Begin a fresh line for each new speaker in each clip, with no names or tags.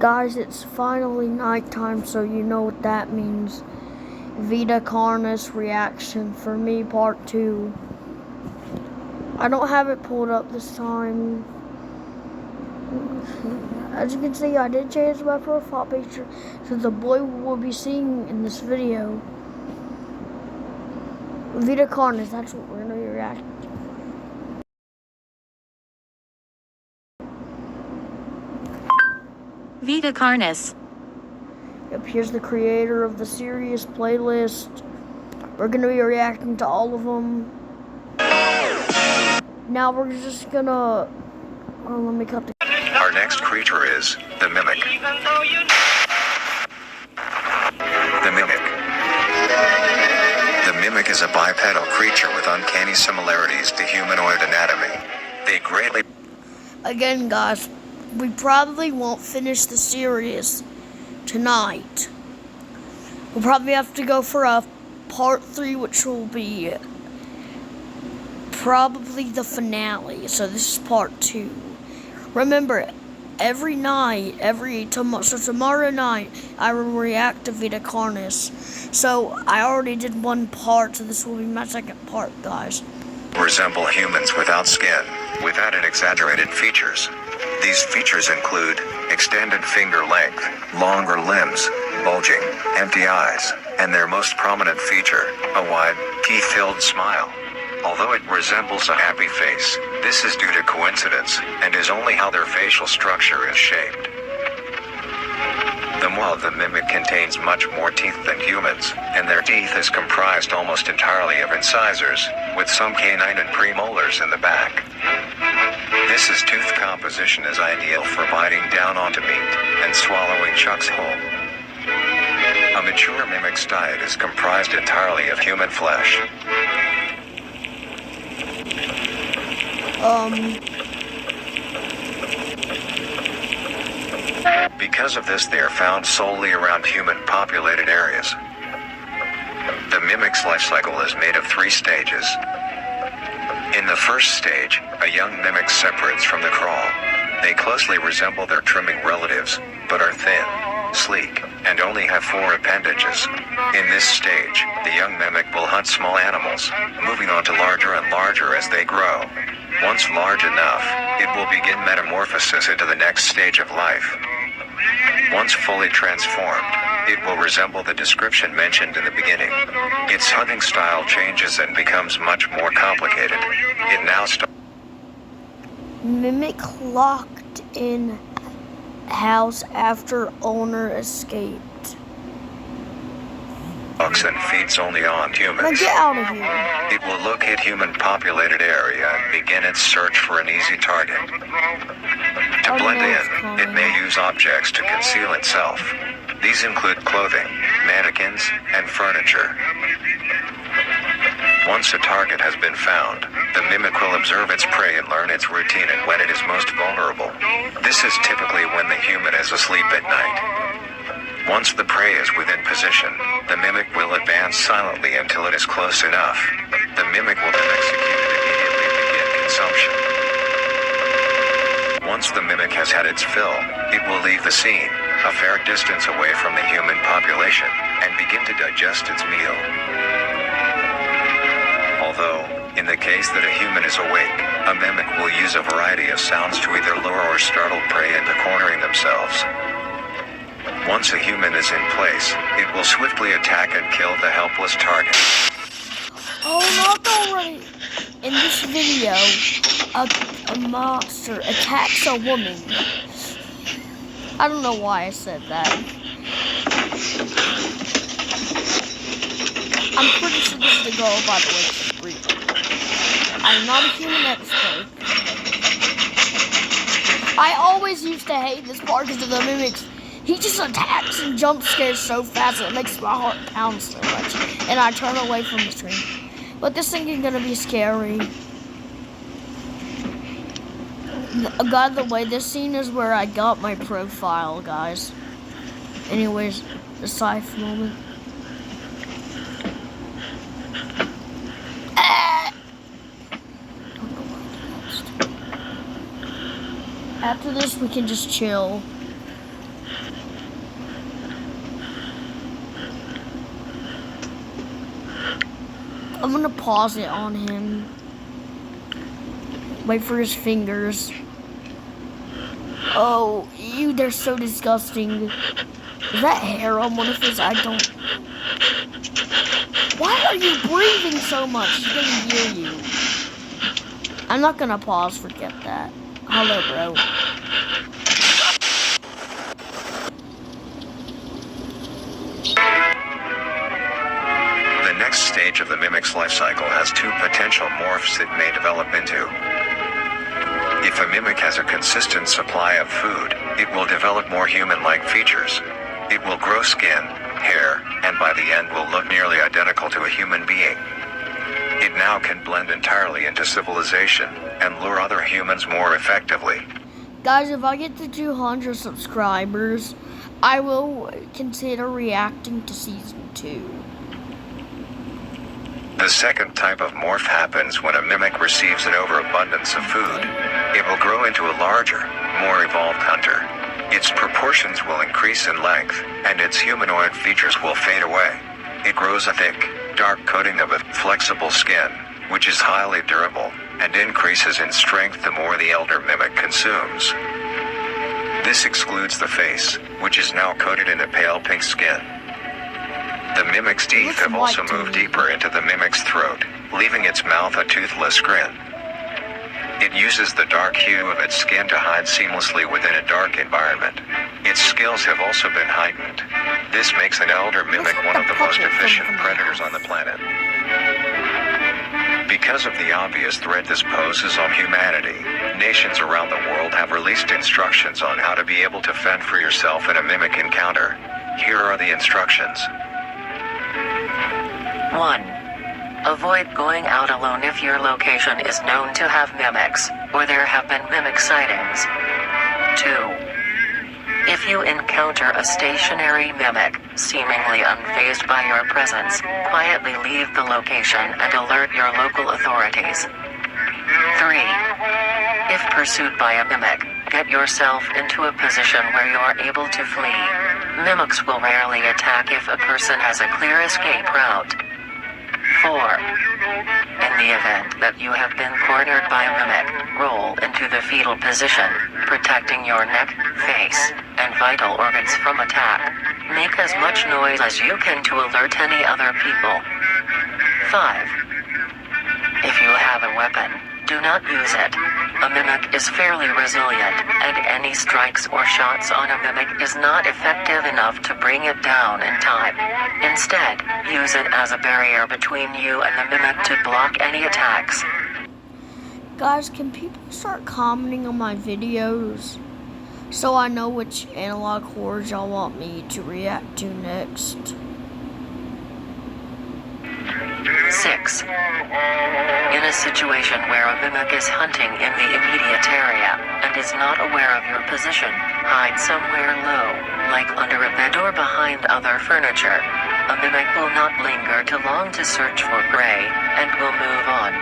Guys, it's finally nighttime, so you know what that means. Vita Corners reaction for me, part 2. I don't have it pulled up this time. As you can see, I did change my profile picture so the boy will be seeing in this video. Vita Corners, that's what we're going to be reacting to.
Vita Corners.
Yep, here's the creator of the series playlist. We're going to be reacting to all of them. Now we're just going to... Oh, let me cut the...
Our next creature is the Mimic. The Mimic. The Mimic is a bipedal creature with uncanny similarities to humanoid anatomy. They greatly...
Again, guys, we probably won't finish the series tonight. We'll probably have to go for a part 3, which will be probably the finale. So this is part 2. Remember, every night, so tomorrow night, I will react to Vita Corners. So I already did one part, so this will be my second part, guys.
resemble humans without skin, with added exaggerated features. These features include extended finger length, longer limbs, bulging, empty eyes, and their most prominent feature, a wide, teeth-filled smile. Although it resembles a happy face, this is due to coincidence, and is only how their facial structure is shaped. The maw of the mimic contains much more teeth than humans, and their teeth is comprised almost entirely of incisors, with some canine and premolars in the back. This tooth composition is ideal for biting down onto meat and swallowing chunks whole. A mature mimic's diet is comprised entirely of human flesh. Because of this, they are found solely around human-populated areas. The mimic's life cycle is made of 3 stages. In the first stage, a young mimic separates from the crawl. They closely resemble their trimming relatives, but are thin, sleek, and only have 4 appendages. In this stage, the young mimic will hunt small animals, moving on to larger and larger as they grow. Once large enough, it will begin metamorphosis into the next stage of life. Once fully transformed, it will resemble the description mentioned in the beginning. Its hunting style changes and becomes much more complicated. It now
Mimic locked in house after owner escaped.
stalks and feeds only on humans.
Now get out of here.
It will locate human-populated area and begin its search for an easy target. To blend in, it may use objects to conceal itself. These include clothing, mannequins, and furniture. Once a target has been found, the mimic will observe its prey and learn its routine and when it is most vulnerable. This is typically when the human is asleep at night. Once the prey is within position, the mimic will advance silently until it is close enough. The mimic will then execute it immediately and begin consumption. Once the mimic has had its fill, it will leave the scene, a fair distance away from the human population, and begin to digest its meal. Although, in the case that a human is awake, a mimic will use a variety of sounds to either lure or startle prey into cornering themselves. Once a human is in place, it will swiftly attack and kill the helpless target.
Oh, not already. In this video, a monster attacks a woman. I don't know why I said that. I'm pretty sure this is the girl, by the way, she's breathing. I'm not a human expert. I always used to hate this part because of the mimics. He just attacks and jump scares so fast that it makes my heart pound so much. And I turn away from the screen. But this thing is gonna be scary. By the way, this scene is where I got my profile, guys. Anyways, aside from the moment. After this, we can just chill. I'm gonna pause it on him. Wait for his fingers. Oh, ew, they're so disgusting. Is that hair on one of his? I don't... Why are you breathing so much? He's gonna hear you. I'm not gonna pause, forget that. Hello, bro.
The next stage of the mimic's life cycle has two potential morphs it may develop into. If a mimic has a consistent supply of food, it will develop more human-like features. It will grow skin, hair, and by the end will look nearly identical to a human being. It now can blend entirely into civilization and lure other humans more effectively.
Guys, if I get to 200 subscribers, I will consider reacting to Season 2.
The second type of morph happens when a mimic receives an overabundance of food. It will grow into a larger, more evolved hunter. Its proportions will increase in length, and its humanoid features will fade away. It grows a thick, dark coating of a flexible skin, which is highly durable, and increases in strength the more the elder mimic consumes. This excludes the face, which is now coated in a pale pink skin. The mimic's teeth have also moved deeper into the mimic's throat, leaving its mouth a toothless grin. It uses the dark hue of its skin to hide seamlessly within a dark environment. Its skills have also been heightened. This makes an elder mimic one of the most efficient predators on the planet. Because of the obvious threat this poses on humanity, nations around the world have released instructions on how to be able to fend for yourself in a mimic encounter. Here are the instructions.
1. Avoid going out alone if your location is known to have mimics, or there have been mimic sightings. 2. If you encounter a stationary mimic, seemingly unfazed by your presence, quietly leave the location and alert your local authorities. 3. If pursued by a mimic, get yourself into a position where you are able to flee. Mimics will rarely attack if a person has a clear escape route. 4. In the event that you have been cornered by a mimic, roll into the fetal position, protecting your neck, face, and vital organs from attack. Make as much noise as you can to alert any other people. 5. If you have a weapon, do not use it. A mimic is fairly resilient, and any strikes or shots on a mimic is not effective enough to bring it down in time. Instead, use it as a barrier between you and the mimic to block any attacks.
Guys, can people start commenting on my videos so I know which analog horrors y'all want me to react to next?
6. In a situation where a mimic is hunting in the immediate area and is not aware of your position, hide somewhere low, like under a bed or behind other furniture. A mimic will not linger too long to search for prey and will move on.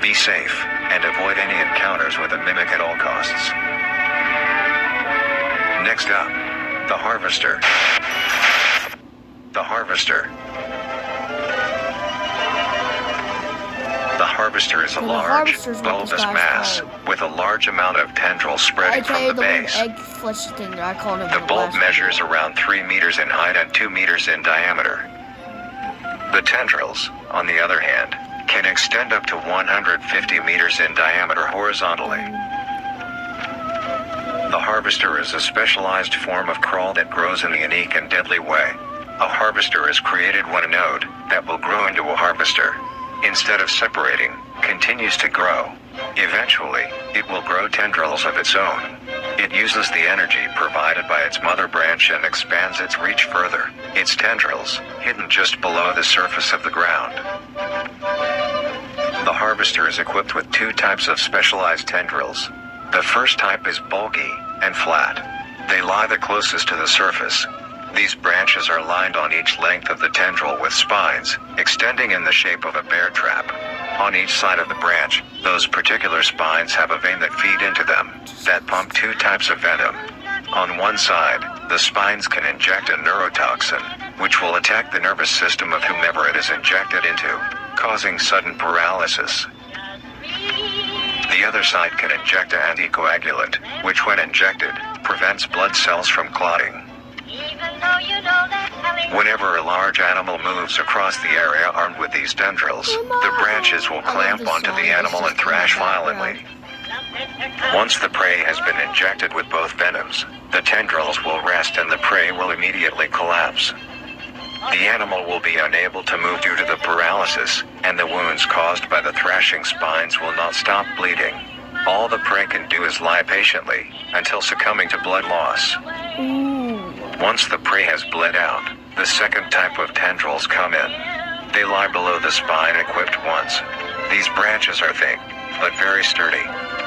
Be safe, and avoid any encounters with a mimic at all costs. Next up, the Harvester. The Harvester. The Harvester is a large, bulbous mass with a large amount of tendrils spreading from the base. The bulb measures around 3 meters in height and 2 meters in diameter. The tendrils, on the other hand, can extend up to 150 meters in diameter horizontally. The Harvester is a specialized form of crawl that grows in a unique and deadly way. A harvester is created when a node that will grow into a harvester, instead of separating, continues to grow. Eventually, it will grow tendrils of its own. It uses the energy provided by its mother branch and expands its reach further. Its tendrils, hidden just below the surface of the ground. The Harvester is equipped with 2 types of specialized tendrils. The first type is bulky and flat. They lie the closest to the surface. These branches are lined on each length of the tendril with spines, extending in the shape of a bear trap. On each side of the branch, those particular spines have a vein that feed into them, that pump 2 types of venom. On one side, the spines can inject a neurotoxin, which will attack the nervous system of whomever it is injected into, causing sudden paralysis. The other side can inject an anticoagulant, which when injected, prevents blood cells from clotting. Whenever a large animal moves across the area armed with these tendrils, the branches will clamp onto the animal and thrash violently. Once the prey has been injected with both venoms, the tendrils will rest and the prey will immediately collapse. The animal will be unable to move due to the paralysis, and the wounds caused by the thrashing spines will not stop bleeding. All the prey can do is lie patiently, until succumbing to blood loss. Once the prey has bled out, the second type of tendrils come in. They lie below the spine equipped once. These branches are thick, but very sturdy.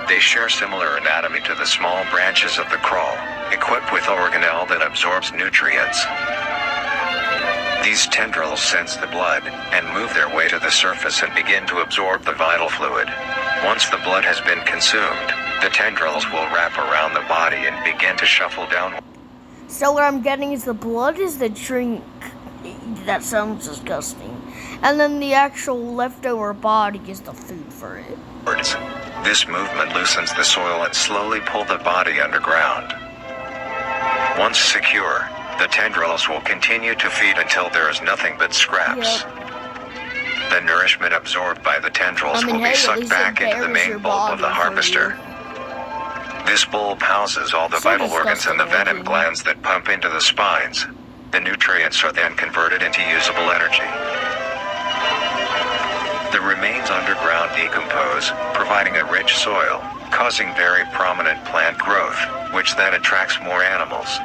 They share similar anatomy to the small branches of the crawl, equipped with organelle that absorbs nutrients. These tendrils sense the blood, and move their way to the surface and begin to absorb the vital fluid. Once the blood has been consumed, the tendrils will wrap around the body and begin to shuffle down.
So what I'm getting is the blood is the drink. That sounds disgusting. And then the actual leftover body is the food for it.
This movement loosens the soil and slowly pulls the body underground. Once secure, the tendrils will continue to feed until there is nothing but scraps. The nourishment absorbed by the tendrils will be sucked back into the main bulb of the harvester. This bulb houses all the vital organs and the venom glands that pump into the spines. The nutrients are then converted into usable energy. The remains underground decompose, providing a rich soil, causing very prominent plant growth, which then attracts more animals.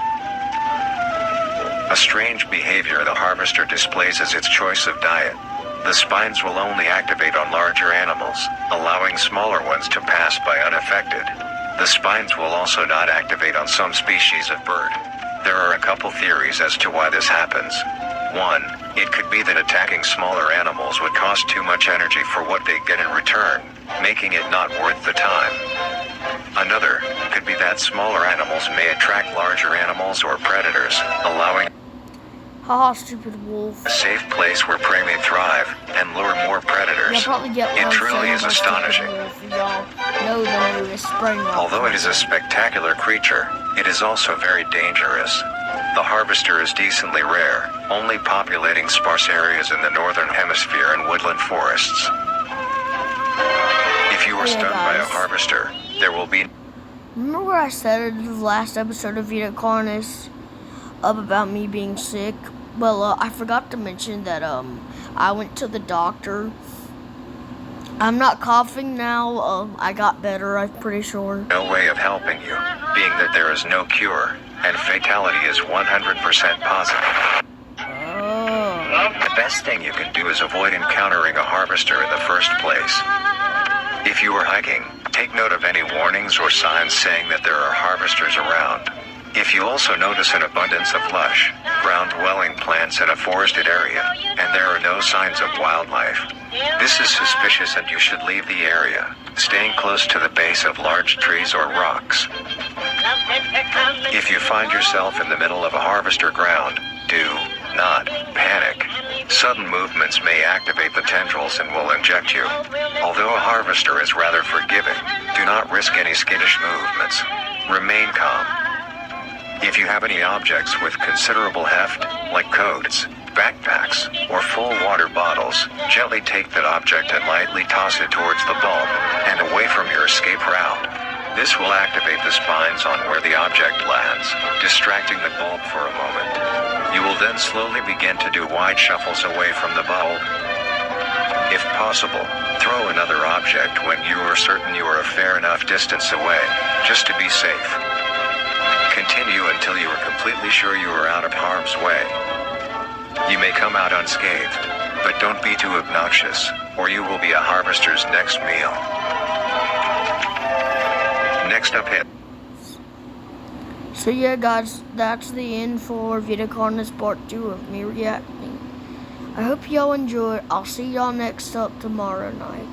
A strange behavior the harvester displays is its choice of diet. The spines will only activate on larger animals, allowing smaller ones to pass by unaffected. The spines will also not activate on some species of bird. There are a couple theories as to why this happens. One, it could be that attacking smaller animals would cost too much energy for what they get in return, making it not worth the time. Another could be that smaller animals may attract larger animals or predators, allowing
Haha, stupid wolf.
a safe place where prey may thrive and lure more predators.
You'll probably get
It
one
truly is
saying
astonishing.
about stupid wolf, y'all know the newest spring rock.
Although it is a spectacular creature, it is also very dangerous. The harvester is decently rare, only populating sparse areas in the northern hemisphere and woodland forests. If you are stung by a
guys.
harvester, there will be
Remember what I said in the last episode of Vita Corners about me being sick? Well, I forgot to mention that I went to the doctor. I'm not coughing now. I got better, I'm pretty sure.
no way of helping you, being that there is no cure, and fatality is 100% positive.
Oh.
The best thing you can do is avoid encountering a harvester in the first place. If you are hiking, take note of any warnings or signs saying that there are harvesters around. If you also notice an abundance of lush, ground-dwelling plants in a forested area, and there are no signs of wildlife, this is suspicious and you should leave the area, staying close to the base of large trees or rocks. If you find yourself in the middle of a harvester ground, do not panic. Sudden movements may activate the tendrils and will inject you. Although a harvester is rather forgiving, do not risk any skittish movements. Remain calm. If you have any objects with considerable heft, like coats, backpacks, or full water bottles, gently take that object and lightly toss it towards the bulb, and away from your escape route. This will activate the spines on where the object lands, distracting the bulb for a moment. You will then slowly begin to do wide shuffles away from the bulb. If possible, throw another object when you are certain you are a fair enough distance away, just to be safe. Continue until you are completely sure you are out of harm's way. You may come out unscathed, but don't be too obnoxious, or you will be a harvester's next meal. Next up hit.
So yeah, guys, that's the end for Vita Corners Part 2 of me reacting. I hope y'all enjoy. I'll see y'all next up tomorrow night.